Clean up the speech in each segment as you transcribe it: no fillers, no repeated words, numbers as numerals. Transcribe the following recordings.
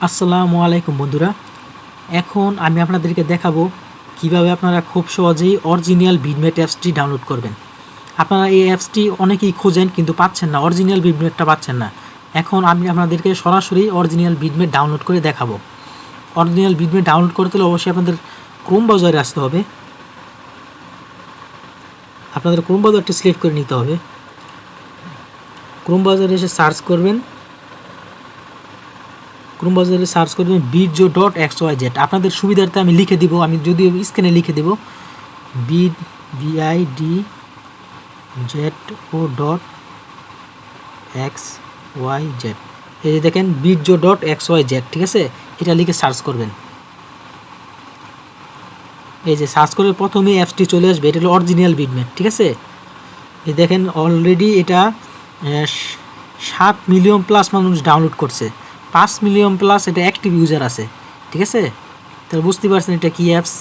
আসসালামু আলাইকুম বন্ধুরা, এখন আমি আপনাদেরকে দেখাবো কিভাবে আপনারা খুব সহজেই অরিজিনাল ভিডমেট অ্যাপসটি ডাউনলোড করবেন। আপনারা এই অ্যাপসটি অনেকেই খোঁজেন কিন্তু পাচ্ছেন না, অরিজিনাল ভিডমেটটা পাচ্ছেন না। এখন আমি আপনাদেরকে সরাসরি অরিজিনাল ভিডমেট ডাউনলোড করে দেখাবো। অরিজিনাল ভিডমেট ডাউনলোড করতে হলে অবশ্যই আপনাদের ক্রোম ব্রাউজারে আসতে হবে। আপনাদের ক্রোম ব্রাউজারটি সিলেক্ট করে নিতে হবে। ক্রোম ব্রাউজারে এসে সার্চ করবেন, ক্রোম ব্রাউজারে সার্চ করবেন vidjo.xyz। আপনাদের সুবিধার্থে আমি লিখে দিব, আমি যদিও স্ক্রিনে লিখে দেব vidjo.xyz। এই যে দেখেন vidjo.xyz, ঠিক আছে, এটা লিখে সার্চ করবেন। এই যে সার্চ করে প্রথমে অ্যাপসটি চলে আসবে, এটা হলো অরিজিনাল ভিডমেট, ঠিক আছে। এই দেখেন অলরেডি এটা 7 মিলিয়ন প্লাস মানুষ ডাউনলোড করছে, 5 মিলিয়ন প্লাস এটা অ্যাক্টিভ ইউজার আছে, ঠিক আছে। তাহলে বুঝতে পারছেন এটা কী অ্যাপস।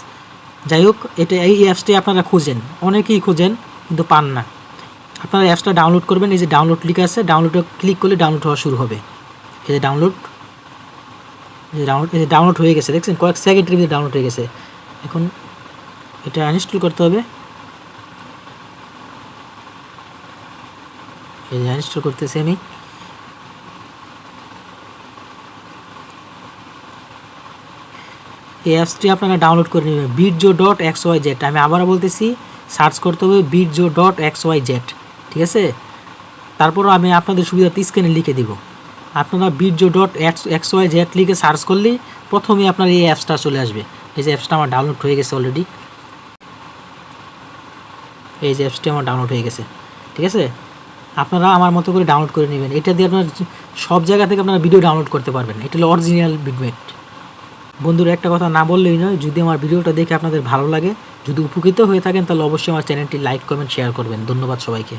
যাই হোক, এটা এই অ্যাপসটি আপনারা খুঁজেন, অনেকেই খুঁজেন কিন্তু পান না। আপনারা অ্যাপসটা ডাউনলোড করবেন, এই যে ডাউনলোড লিখে আছে, ডাউনলোডে ক্লিক করলে ডাউনলোড হওয়া শুরু হবে। এই যে ডাউনলোড হয়ে গেছে, দেখছেন কয়েক সেকেন্ডের ভিতরে ডাউনলোড হয়ে গেছে। এখন এটা ইনস্টল করতে হবে। এই যে ইনস্টল করতেছি আমি। এই অ্যাপসটি আপনারা ডাউনলোড করে নেবেন vidjo.xyz। আমি আবারও বলতেছি, সার্চ করতে হবে vidjo.xyz, ঠিক আছে। তারপরও আমি আপনাদের সুবিধার্থে স্ক্রিনে লিখে দিব। আপনারা vidjo.xyz লিখে সার্চ করলেই প্রথমে আপনার এই অ্যাপসটা চলে আসবে। এই যে অ্যাপসটা আমার ডাউনলোড হয়ে গেছে অলরেডি। এই যে অ্যাপসটি আমার ডাউনলোড হয়ে গেছে, ঠিক আছে। আপনারা আমার মতো করে ডাউনলোড করে নেবেন। এটা দিয়ে আপনার সব জায়গা থেকে আপনারা ভিডিও ডাউনলোড করতে পারবেন। এটা হলো অরিজিনাল ভিডমেট। বন্ধুরা, একটা কথা না বললেই নয়, যদি আমার ভিডিওটা দেখে আপনাদের ভালো লাগে, যদি উপকৃত হয়ে থাকেন, তাহলে অবশ্যই আমার চ্যানেলটি লাইক, কমেন্ট, শেয়ার করবেন। ধন্যবাদ সবাইকে।